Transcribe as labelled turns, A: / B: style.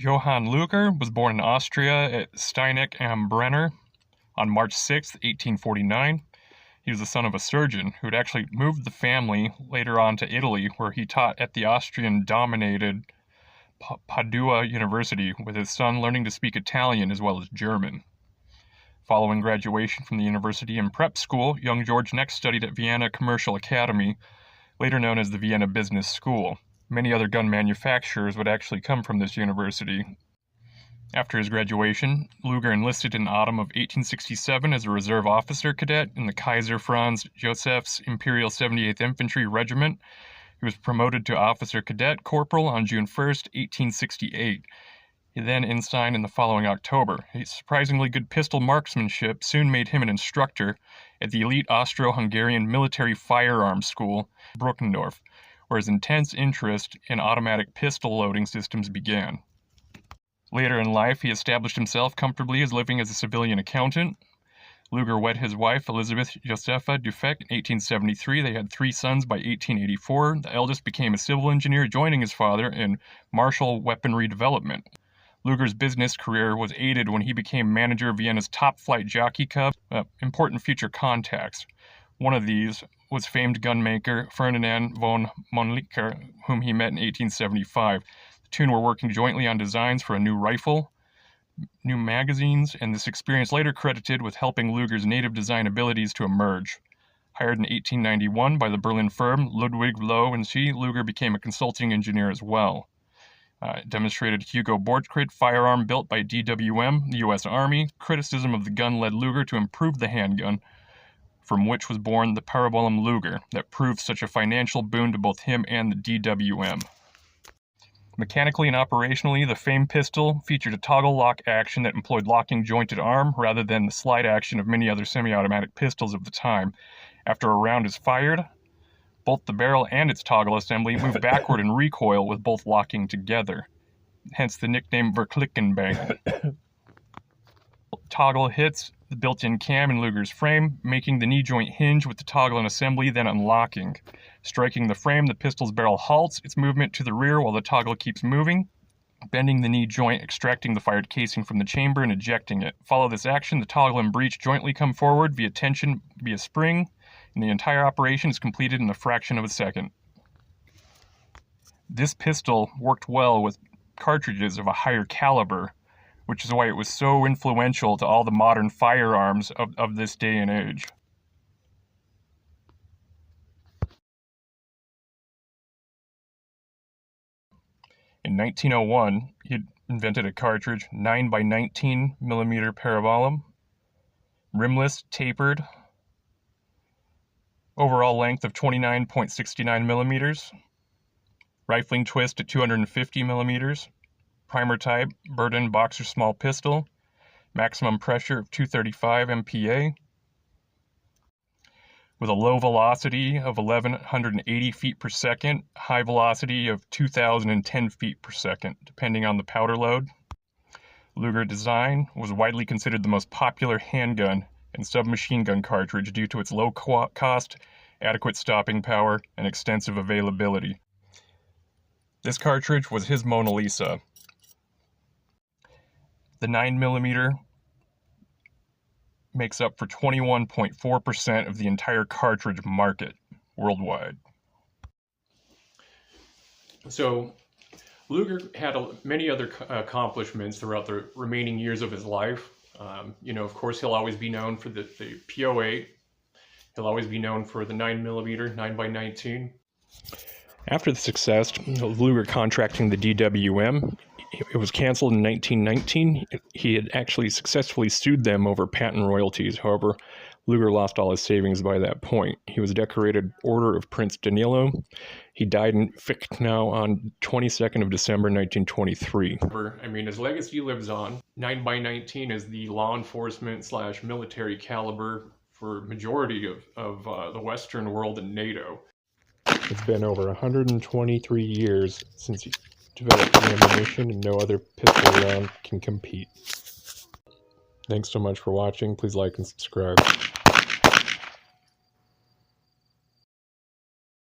A: Johann Luger was born in Austria at Steineck am Brenner on March 6, 1849. He was the son of a surgeon who had actually moved the family later on to Italy, where he taught at the Austrian-dominated Padua University, with his son learning to speak Italian as well as German. Following graduation from the university and prep school, young George next studied at Vienna Commercial Academy, later known as the Vienna Business School. Many other gun manufacturers would actually come from this university. After his graduation, Luger enlisted in the autumn of 1867 as a reserve officer cadet in the Kaiser Franz Joseph's Imperial 78th Infantry Regiment. He was promoted to officer cadet corporal on June 1st, 1868. He then ensigned in the following October. His surprisingly good pistol marksmanship soon made him an instructor at the elite Austro-Hungarian military firearms school, Bruckendorf, where his intense interest in automatic pistol loading systems began. Later in life, he established himself comfortably as living as a civilian accountant. Luger wed his wife, Elizabeth Josepha Dufek, in 1873. They had 3 sons by 1884. The eldest became a civil engineer, joining his father in martial weaponry development. Luger's business career was aided when he became manager of Vienna's top-flight jockey club, important future contacts. One of these was famed gunmaker Ferdinand von Monlicher, whom he met in 1875. The two were working jointly on designs for a new rifle, new magazines, and this experience later credited with helping Luger's native design abilities to emerge. Hired in 1891 by the Berlin firm Ludwig Loh & Cie, Luger became a consulting engineer as well. Demonstrated Hugo Borchgrid firearm built by DWM, the U.S. Army. Criticism of the gun led Luger to improve the handgun, from which was born the Parabellum Luger, that proved such a financial boon to both him and the DWM. Mechanically and operationally, the famed pistol featured a toggle lock action that employed locking jointed arm rather than the slide action of many other semi-automatic pistols of the time. After a round is fired, both the barrel and its toggle assembly move backward and recoil with both locking together, hence the nickname Verklickenbang. Toggle hits the built-in cam in Luger's frame, making the knee joint hinge with the toggle and assembly, then unlocking. Striking the frame, the pistol's barrel halts its movement to the rear while the toggle keeps moving, bending the knee joint, extracting the fired casing from the chamber and ejecting it. Follow this action, the toggle and breech jointly come forward via tension via spring, and the entire operation is completed in a fraction of a second. This pistol worked well with cartridges of a higher caliber, which is why it was so influential to all the modern firearms of this day and age. In 1901, he invented a cartridge 9x19 millimeter parabellum, rimless, tapered, overall length of 29.69 millimeters, rifling twist at 250 millimeters, primer type, Burton Boxer small pistol, maximum pressure of 235 MPa, with a low velocity of 1,180 feet per second, high velocity of 2,010 feet per second, depending on the powder load. Luger design was widely considered the most popular handgun and submachine gun cartridge due to its low cost, adequate stopping power, and extensive availability. This cartridge was his Mona Lisa. The 9mm makes up for 21.4% of the entire cartridge market worldwide. So Luger had many other accomplishments throughout the remaining years of his life. Of course, he'll always be known for the P08. He'll always be known for the 9mm, 9x19. After the success of Luger contracting the DWM, it was canceled in 1919. He had actually successfully sued them over patent royalties. However, Luger lost all his savings by that point. He was decorated Order of Prince Danilo. He died in Fichtnau on 22nd of December 1923. I mean, his legacy lives on. 9x19 is the law enforcement / military caliber for majority of the Western world and NATO. It's been over 123 years since he developed the ammunition, and no other pistol round can compete. Thanks so much for watching. Please like and subscribe.